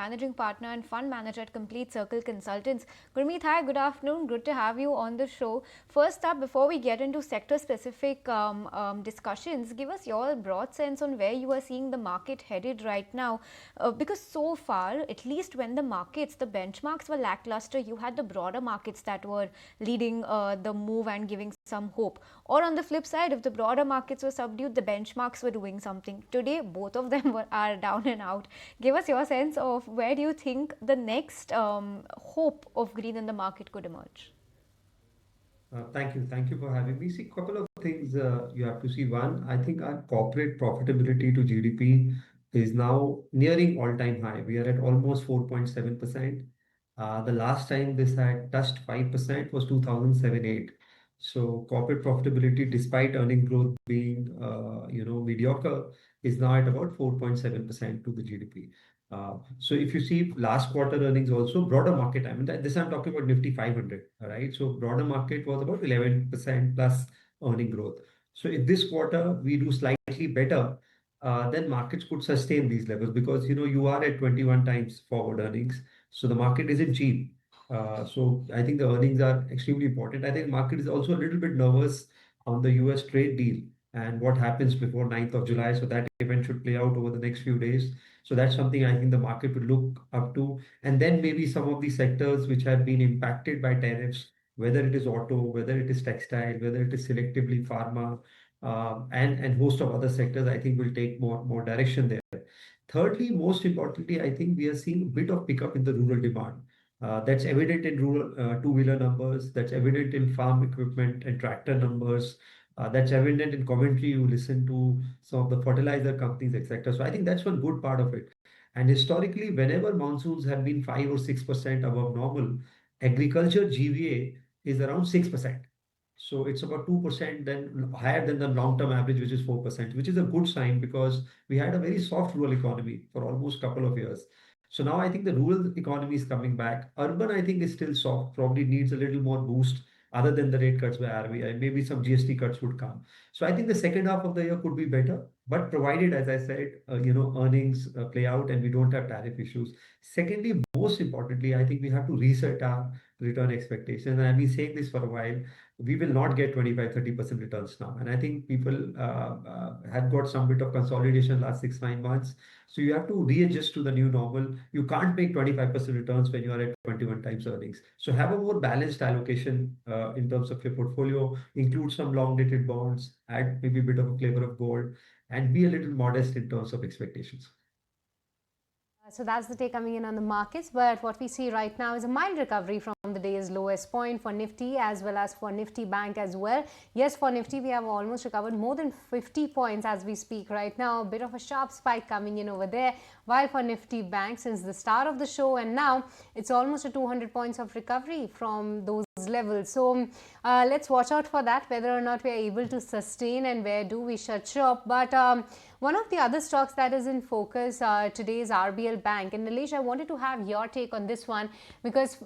Managing Partner and Fund Manager at Complete Circle Consultants. Gurmeet, hi, good afternoon. Good to have you on the show. First up, before we get into sector-specific discussions, give us your broad sense on where you are seeing the market headed right now. Because so far, at least when the benchmarks were lackluster, you had the broader markets that were leading the move and giving some hope. Or on the flip side, if the broader markets were subdued, the benchmarks were doing something. Today, both of them are down and out. Give us your sense of where do you think the next hope of green in the market could emerge? Thank you. Thank you for having me. See, couple of things you have to see. One, I think our corporate profitability to GDP is now nearing all-time high. We are at almost 4.7%. The last time this had touched 5% was 2007-8. So corporate profitability, despite earning growth being mediocre, is now at about 4.7% to the GDP. So if you see last quarter earnings also, broader market, I mean, this I'm talking about Nifty 500, right? So broader market was about 11% plus earning growth. So if this quarter we do slightly better, then markets could sustain these levels because, you are at 21 times forward earnings. So the market isn't cheap. So I think the earnings are extremely important. I think market is also a little bit nervous on the US trade deal and what happens before 9th of July. So that event should play out over the next few days. So that's something I think the market will look up to. And then maybe some of the sectors which have been impacted by tariffs, whether it is auto, whether it is textile, whether it is selectively pharma, and host of other sectors, I think will take more direction there. Thirdly, most importantly, I think we are seeing a bit of pickup in the rural demand. That's evident in rural two-wheeler numbers. That's evident in farm equipment and tractor numbers. That's evident in commentary you listen to some of the fertilizer companies, etc. So I think that's one good part of it. And historically, whenever monsoons have been 5 or 6% above normal, agriculture GVA is around 6%. So it's about 2% then higher than the long-term average, which is 4%, which is a good sign because we had a very soft rural economy for almost a couple of years. So now I think the rural economy is coming back. Urban, I think, is still soft, probably needs a little more boost other than the rate cuts by RBI. Maybe some GST cuts would come. So I think the second half of the year could be better, but provided, as I said, earnings play out and we don't have tariff issues. Secondly, most importantly, I think we have to reset our return expectations. And I've been saying this for a while. We will not get 25-30% returns now. And I think people have got some bit of consolidation last 6-9 months. So you have to readjust to the new normal. You can't make 25% returns when you are at 21 times earnings. So have a more balanced allocation in terms of your portfolio, include some long dated bonds, add maybe a bit of a flavor of gold, and be a little modest in terms of expectations. So that's the take coming in on the markets, but what we see right now is a mild recovery from the day's lowest point for Nifty as well as for Nifty Bank as well. Yes, for Nifty we have almost recovered more than 50 points as we speak right now, a bit of a sharp spike coming in over there, while for Nifty Bank since the start of the show and now it's almost a 200 points of recovery from those levels. So let's watch out for that, whether or not we are able to sustain and where do we shut shop. But one of the other stocks that is in focus today is RBL Bank. And Nilesh, I wanted to have your take on this one because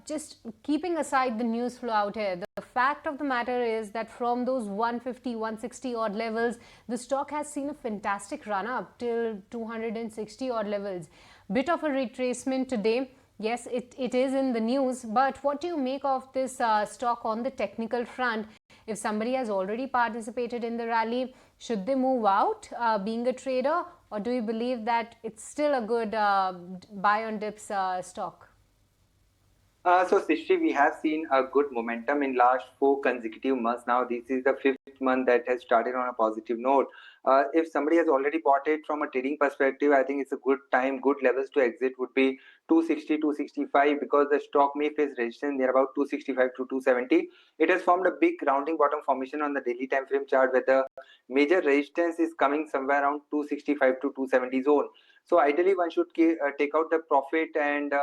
just keeping aside the news flow out here, the fact of the matter is that from those 150, 160 odd levels, the stock has seen a fantastic run up till 260 odd levels. Bit of a retracement today. Yes, it is in the news, but what do you make of this stock on the technical front? If somebody has already participated in the rally, should they move out being a trader, or do you believe that it's still a good buy on dips stock? So Srishti, we have seen a good momentum in last 4 consecutive months. Now this is the 5th month that has started on a positive note. If somebody has already bought it from a trading perspective, I think it's a good time, good levels to exit would be 260, 265 because the stock may face resistance near about 265 to 270. It has formed a big rounding bottom formation on the daily time frame chart where the major resistance is coming somewhere around 265 to 270 zone. So ideally one should take out the profit and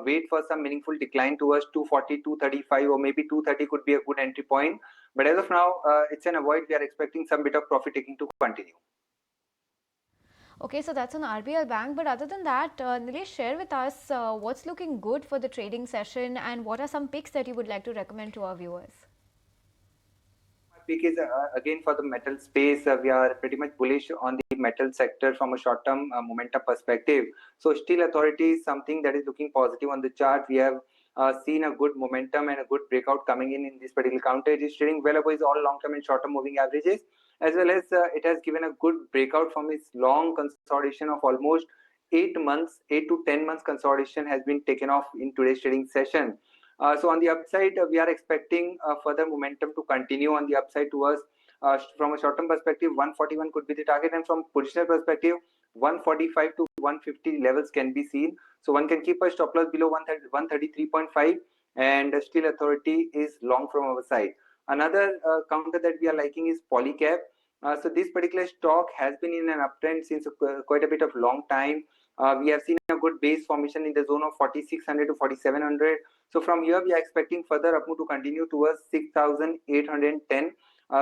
wait for some meaningful decline towards 240, 235 or maybe 230 could be a good entry point. But as of now, it's an avoid. We are expecting some bit of profit taking to continue. Okay, so that's an RBL Bank. But other than that, Nilesh, share with us what's looking good for the trading session and what are some picks that you would like to recommend to our viewers? pick is again for the metal space. We are pretty much bullish on the metal sector from a short-term momentum perspective. So Steel Authority is something that is looking positive on the chart. We have seen a good momentum and a good breakout coming in this particular counter. It is trading well above all long-term and short-term moving averages, as well as it has given a good breakout from its long consolidation of almost 8 months. 8 to 10 months consolidation has been taken off in today's trading session. So on the upside, we are expecting further momentum to continue on the upside towards, from a short-term perspective, 141 could be the target, and from positional perspective, 145 to 150 levels can be seen. So one can keep a stop loss below 133.5, and Steel Authority is long from our side. Another counter that we are liking is Polycab. So this particular stock has been in an uptrend since quite a bit of long time. We have seen a good base formation in the zone of 4600 to 4700. So from here, we are expecting further up move to continue towards 6810.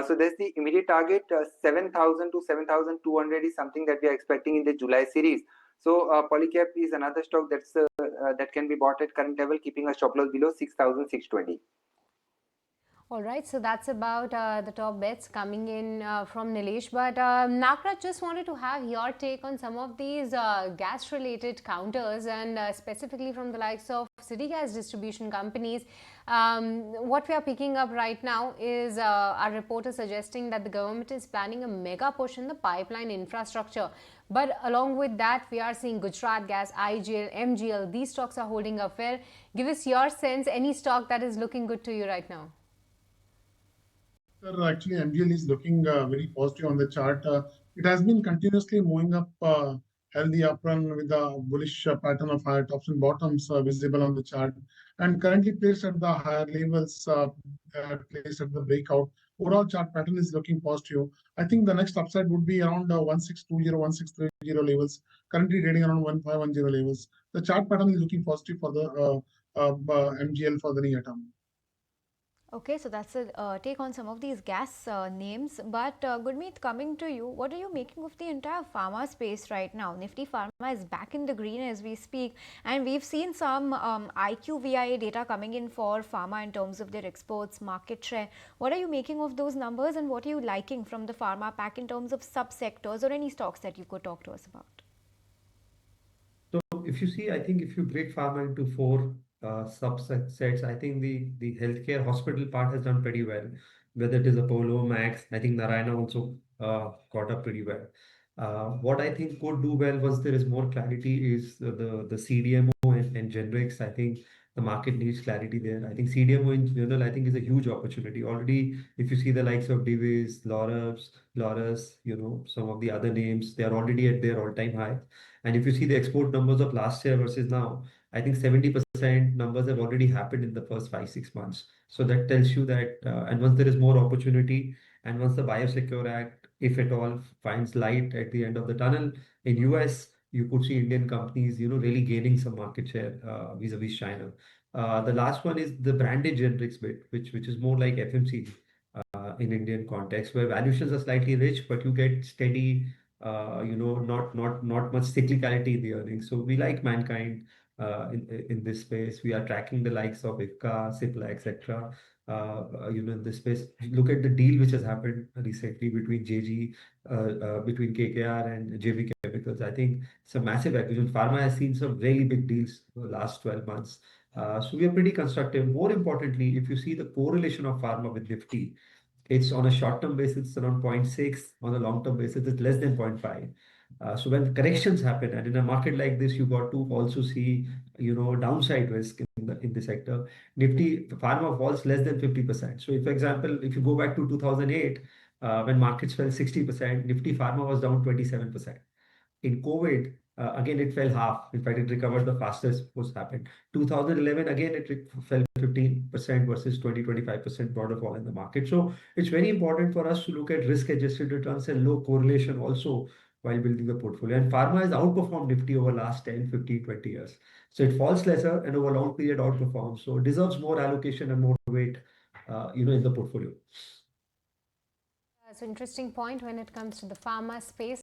So that's the immediate target. 7000 to 7200 is something that we are expecting in the July series. So Polycab is another stock that can be bought at current level, keeping a stop loss below 6620. All right, so that's about the top bets coming in from Nilesh. But Nagraj, just wanted to have your take on some of these gas-related counters, and specifically from the likes of city gas distribution companies. What we are picking up right now is our reporter suggesting that the government is planning a mega push in the pipeline infrastructure. But along with that, we are seeing Gujarat Gas, IGL, MGL. These stocks are holding up well. Give us your sense, any stock that is looking good to you right now. Sir, actually, MGL is looking very positive on the chart. It has been continuously moving up healthy uptrend with a bullish pattern of higher tops and bottoms visible on the chart, and currently placed at the higher levels, placed at the breakout. Overall chart pattern is looking positive. I think the next upside would be around 1620, 1630 levels, currently trading around 1510 levels. The chart pattern is looking positive for the MGL for the near term. Okay, so that's a take on some of these gas names. But Gurmeet, coming to you, what are you making of the entire pharma space right now? Nifty Pharma is back in the green as we speak, and we've seen some IQVIA data coming in for pharma in terms of their exports, market share. What are you making of those numbers, and what are you liking from the pharma pack in terms of subsectors or any stocks that you could talk to us about? So if you see, I think if you break pharma into four subsets, I think the healthcare hospital part has done pretty well. Whether it is Apollo, Max, I think Narayana also got up pretty well. What I think could do well once there is more clarity is the CDMO and generics. I think the market needs clarity there. I think CDMO in general, I think is a huge opportunity. Already, if you see the likes of Divis, Laurus, some of the other names, they are already at their all-time high. And if you see the export numbers of last year versus now, I think 70% numbers have already happened in the first 5-6 months. So that tells you that, and once there is more opportunity, and once the Biosecure Act, if at all, finds light at the end of the tunnel, in US, you could see Indian companies, really gaining some market share vis-a-vis China. The last one is the branded generics bit, which is more like FMCG in Indian context, where valuations are slightly rich, but you get steady, not much cyclicality in the earnings. So we like Mankind in this space. We are tracking the likes of Ipca, Cipla, etc. In this space. Look at the deal which has happened recently between between KKR and JB Chemicals. I think it's a massive acquisition. Pharma has seen some really big deals in the last 12 months. So we are pretty constructive. More importantly, if you see the correlation of pharma with Nifty, it's on a short-term basis, it's around 0.6. On a long-term basis, it's less than 0.5. So when corrections happen, and in a market like this, you got to also see, downside risk in the sector. Nifty Pharma falls less than 50%. So if, for example, if you go back to 2008, when markets fell 60%, Nifty Pharma was down 27%. In COVID, again, it fell half. In fact, it recovered the fastest was happened. 2011, again, it fell 15% versus 20-25% broader fall in the market. So it's very important for us to look at risk-adjusted returns and low correlation also while building the portfolio. And pharma has outperformed Nifty over the last 10, 15, 20 years. So it falls lesser and over a long period outperforms. So it deserves more allocation and more weight, in the portfolio. That's an interesting point when it comes to the pharma space.